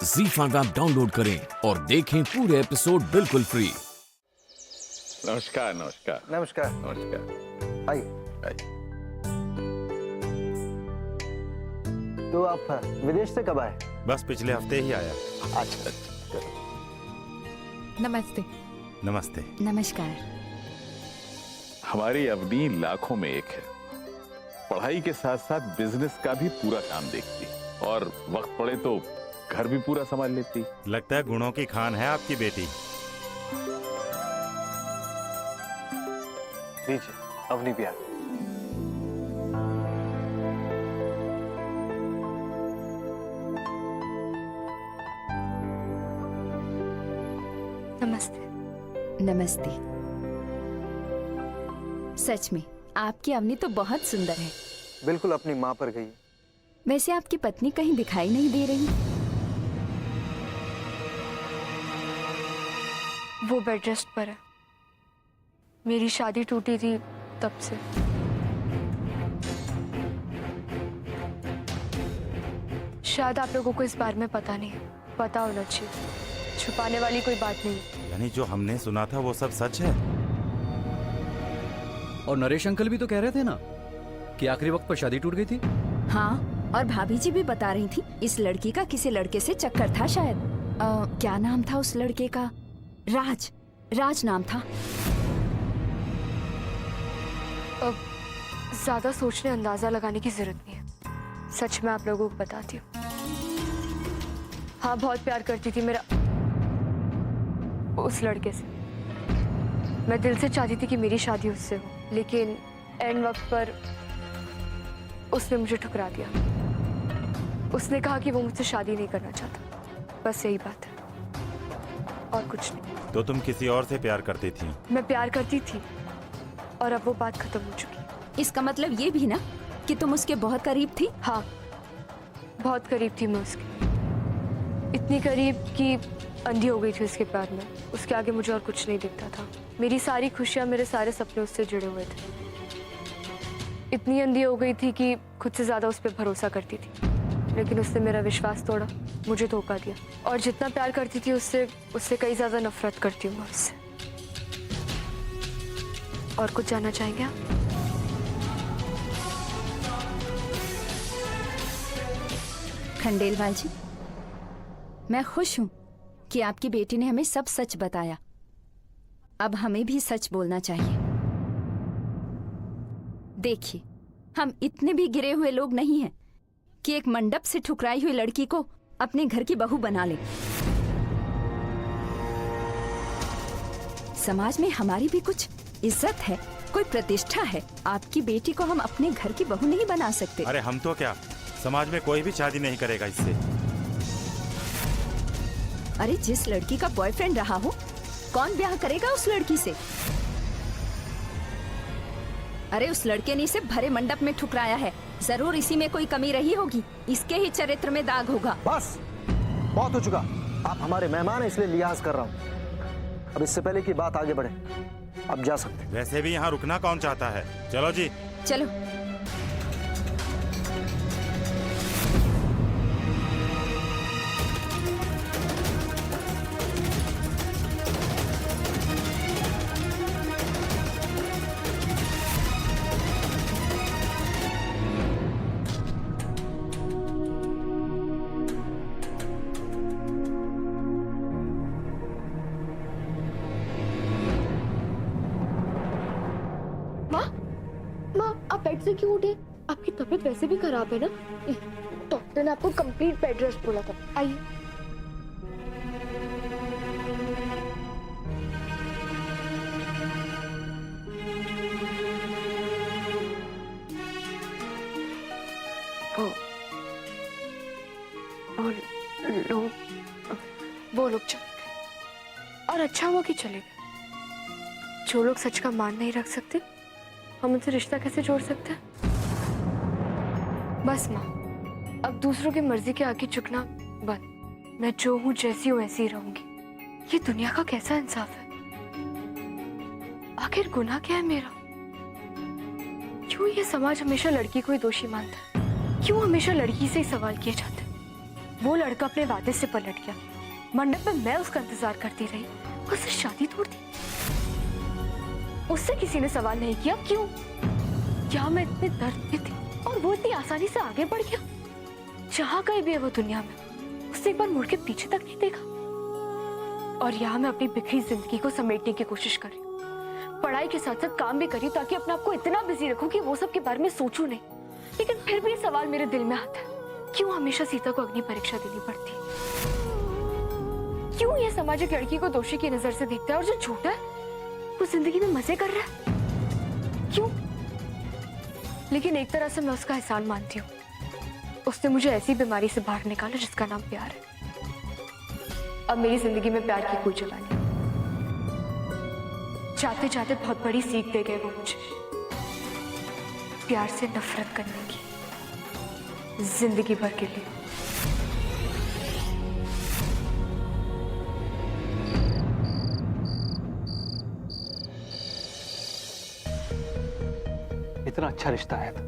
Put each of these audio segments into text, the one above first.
ZEE5 app download करें और देखें पूरे एपिसोड बिल्कुल फ्री। नमस्कार नमस्कार नमस्कार। नमस्कार। आइए। आइए। तो आप विदेश से कब आए? बस पिछले हफ्ते ही आया। अच्छा। नमस्ते। नमस्ते। नमस्कार। हमारी अवनी लाखों में एक है। पढ़ाई के साथ साथ बिजनेस का भी पूरा काम देखती और वक्त पड़े तो घर भी पूरा संभाल लेती। लगता है गुणों की खान है आपकी बेटी। लीजिए, अवनी भी आ गई। नमस्ते। नमस्ते। सच में आपकी अवनी तो बहुत सुंदर है। बिल्कुल अपनी माँ पर गई। वैसे आपकी पत्नी कहीं दिखाई नहीं दे रही। वो बेड रेस्ट पर है। मेरी शादी टूटी थी तब से। शायद आप लोगों को इस बारे में पता नहीं है। पता होना चाहिए। छुपाने वाली कोई बात नहीं। यानी जो हमने सुना था वो सब सच है। और नरेश अंकल भी तो कह रहे थे ना कि आखिरी वक्त पर शादी टूट गई थी। हाँ, और भाभी जी भी बता रही थी इस लड़की का किसी लड़के से चक्कर था शायद। क्या नाम था उस लड़के का? राज नाम था। अब ज्यादा सोचने अंदाजा लगाने की जरूरत नहीं है। सच में आप लोगों को बताती हूँ। हाँ, बहुत प्यार करती थी मेरा उस लड़के से। मैं दिल से चाहती थी कि मेरी शादी उससे हो, लेकिन एंड वक्त पर उसने मुझे ठुकरा दिया। उसने कहा कि वो मुझसे शादी नहीं करना चाहता। बस यही बात है और कुछ नहीं। तो तुम किसी और से प्यार करती थी? मैं प्यार करती थी और अब वो बात खत्म हो चुकी। इसका मतलब ये भी ना कि तुम उसके बहुत करीब थी? हाँ, बहुत करीब थी मैं उसके। इतनी करीब कि अंधी हो गई थी उसके प्यार में। उसके आगे मुझे और कुछ नहीं दिखता था। मेरी सारी खुशियाँ, मेरे सारे सपने उससे जुड़े हुए थे। इतनी अंधी हो गई थी कि खुद से ज्यादा उस पर भरोसा करती थी, लेकिन उसने मेरा विश्वास तोड़ा, मुझे धोखा दिया। और जितना प्यार करती थी उससे कई ज्यादा नफरत करती हूँ मैं उससे। और कुछ जानना चाहेंगे आप? खंडेलवाल जी, मैं खुश हूँ कि आपकी बेटी ने हमें सब सच बताया। अब हमें भी सच बोलना चाहिए। देखिए, हम इतने भी गिरे हुए लोग नहीं हैं कि एक मंडप से ठुकराई हुई लड़की को अपने घर की बहू बना ले। समाज में हमारी भी कुछ इज्जत है, कोई प्रतिष्ठा है। आपकी बेटी को हम अपने घर की बहू नहीं बना सकते। अरे हम तो क्या, समाज में कोई भी शादी नहीं करेगा इससे। अरे जिस लड़की का बॉयफ्रेंड रहा हो, कौन ब्याह करेगा उस लड़की से? अरे उस लड़के ने इसे भरे मंडप में ठुकराया है। जरूर इसी में कोई कमी रही होगी। इसके ही चरित्र में दाग होगा। बस, बहुत हो चुका। आप हमारे मेहमान हैं, इसलिए लिहाज कर रहा हूँ। अब इससे पहले कि बात आगे बढ़े, अब जा सकते हैं। वैसे भी यहाँ रुकना कौन चाहता है? चलो जी। चलो। माँ, आप बेड से क्यों उठे? आपकी तबीयत वैसे भी खराब है ना। डॉक्टर ने आपको कंप्लीट बेड रेस्ट बोला था। आइए। वो लोग चले गए और अच्छा हुआ कि चले गए। जो लोग सच का मान नहीं रख सकते, हम उनसे रिश्ता कैसे जोड़ सकते हैं? बस माँ, अब दूसरों की मर्जी के आगे झुकना बंद। मैं जो हूँ, जैसी हूँ ऐसी ही रहूंगी। ये दुनिया का कैसा इंसाफ है? आखिर गुनाह क्या है मेरा? क्यों ये समाज हमेशा लड़की को ही दोषी मानता है? क्यों हमेशा लड़की से ही सवाल किए जाते हैं? वो लड़का अपने वादे से पलट गया। मंडप में मैं उसका इंतजार करती रही, उससे शादी तोड़ दी। उससे किसी ने सवाल नहीं किया क्यों, क्या मैं इतने दर्द में थी और वो इतनी आसानी से आगे बढ़ गया। जहां कहीं भी है वो दुनिया में, उससे एक बार मुड़ के पीछे तक नहीं देखा। और यहाँ मैं अपनी बिखरी जिंदगी को समेटने की कोशिश कर रही हूँ। पढ़ाई के साथ साथ काम भी करी ताकि अपने आप को इतना बिजी रखूं कि वो सब के बारे में सोचूं नहीं। लेकिन फिर भी सवाल मेरे दिल में आता है, क्यों हमेशा सीता को अग्नि परीक्षा देनी पड़ती? क्यों ये समाज एक लड़की को दोषी की नजर से देखता है और जो झूठा है वो जिंदगी में मजे कर रहा है? क्यों? लेकिन एक तरह से मैं उसका एहसान मानती हूँ। उसने मुझे ऐसी बीमारी से बाहर निकाला जिसका नाम प्यार है। अब मेरी जिंदगी में प्यार की कोई जगह नहीं। जाते जाते बहुत बड़ी सीख दे गए वो मुझे, प्यार से नफरत करने की, जिंदगी भर के लिए। इतना अच्छा रिश्ता है था,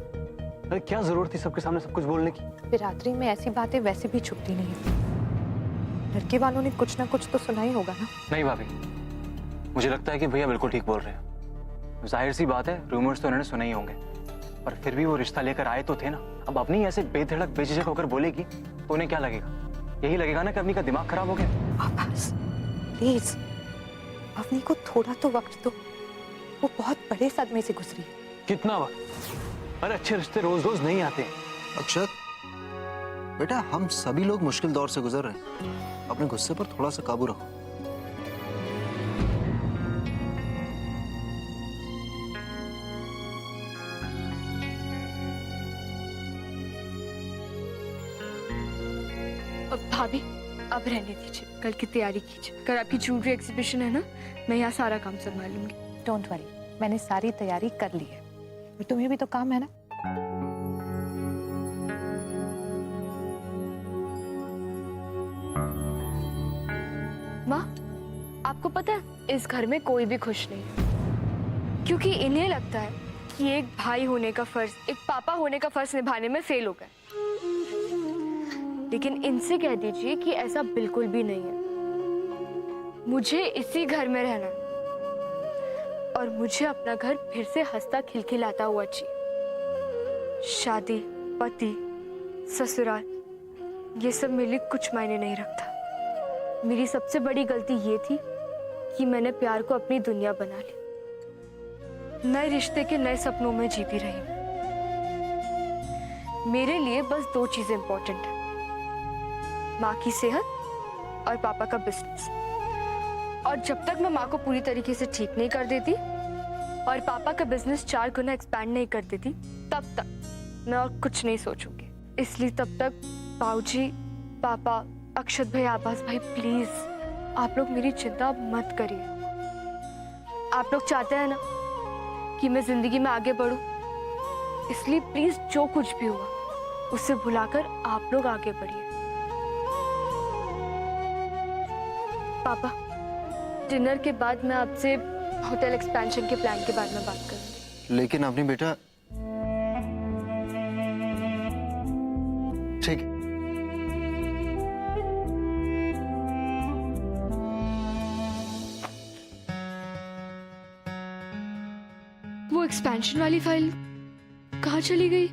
अरे क्या जरूरत थी सबके सामने सब कुछ बोलने की? बिरादरी में ऐसी बातें वैसे भी छुपती नहीं। लड़के वालों ने कुछ ना कुछ तो सुना ही होगा ना। नहीं भाभी, मुझे लगता है कि भैया बिल्कुल ठीक बोल रहे हैं। जाहिर सी बात है, रूमर्स तो उन्होंने सुने ही होंगे, पर फिर भी वो रिश्ता लेकर आए तो थे ना। अब अपनी ऐसे बेधड़क बेझिझक होकर बोलेगी तो उन्हें क्या लगेगा? यही लगेगा ना कि अपनी का दिमाग खराब हो गया। आभास, प्लीज अवनी को थोड़ा तो वक्त दो, वो बहुत बड़े सदमे से गुजरी है। कितना वक्त? अरे अच्छे रिश्ते रोज रोज नहीं आते। अक्षत बेटा, हम सभी लोग मुश्किल दौर से गुजर रहे हैं, अपने गुस्से पर थोड़ा सा काबू रखो। अब भाभी अब रहने दीजिए, कल की तैयारी कीजिए। कल आपकी ज्वेलरी एग्जीबिशन है ना, मैं यहाँ सारा काम संभाल लूंगी। डोंट वरी, मैंने सारी तैयारी कर ली है। और तुम्हें भी तो काम है ना। माँ, आपको पता है इस घर में कोई भी खुश नहीं है, क्योंकि इन्हें लगता है कि एक भाई होने का फर्ज, एक पापा होने का फर्ज निभाने में फेल हो गए। लेकिन इनसे कह दीजिए कि ऐसा बिल्कुल भी नहीं है। मुझे इसी घर में रहना है और मुझे अपना घर फिर से हंसता खिलखिलाता हुआ चाहिए। शादी, पति, ससुराल, ये सब मेरे लिए कुछ मायने नहीं रखता। मेरी सबसे बड़ी गलती ये थी कि मैंने प्यार को अपनी दुनिया बना ली। नए रिश्ते के नए सपनों में जीती रही। मेरे लिए बस दो चीजें इंपॉर्टेंट है, माँ की सेहत और पापा का बिजनेस। और जब तक मैं माँ को पूरी तरीके से ठीक नहीं कर देती और पापा का बिजनेस 4 गुना एक्सपैंड नहीं कर देती, तब तक मैं और कुछ नहीं सोचूंगी। इसलिए तब तक बाबूजी, पापा, अक्षत भाई, आभास भाई, प्लीज आप लोग मेरी चिंता मत करिए। आप लोग चाहते हैं ना कि मैं जिंदगी में आगे बढ़ूं, इसलिए प्लीज जो कुछ भी हुआ उसे भुलाकर आप लोग आगे बढ़िए। पापा, डिनर के बाद मैं आपसे होटल एक्सपेंशन के प्लान के बारे में बात करूंगी। लेकिन अपनी बेटा, ठीक है। वो एक्सपेंशन वाली फाइल कहाँ चली गई?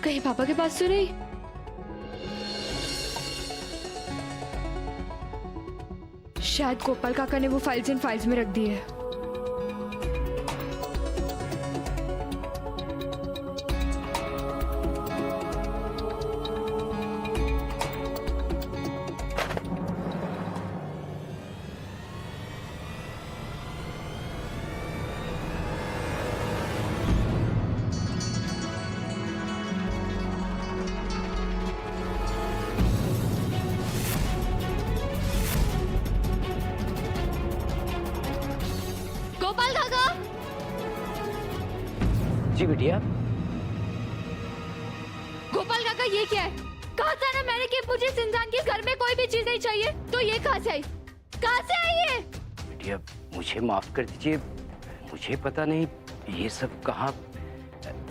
कहीं पापा के पास तो नहीं? शायद गोपाल काका ने वो फाइल्स इन फाइल्स में रख दी है। गोपाल काका! जी बिटिया। गोपाल काका, ये क्या है? कहा था ना मैंने कि मुझे इस इंसान के घर में कोई भी चीज नहीं चाहिए, तो ये कहाँ से आई? कहाँ से आई ये? बिटिया मुझे माफ कर दीजिए, मुझे पता नहीं ये सब कहाँ।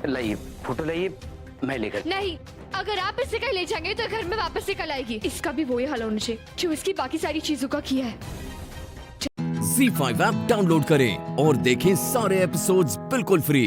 लाइए फोटो, लाइए, मैं लेकर। नहीं, अगर आप इसे कहीं ले जाएंगे तो घर में वापस से कल आएगी। इसका भी वही हाल होना चाहिए जो इसकी बाकी सारी चीजों का किया है। ZEE5 ऐप डाउनलोड करें और देखें सारे एपिसोड्स बिल्कुल फ्री।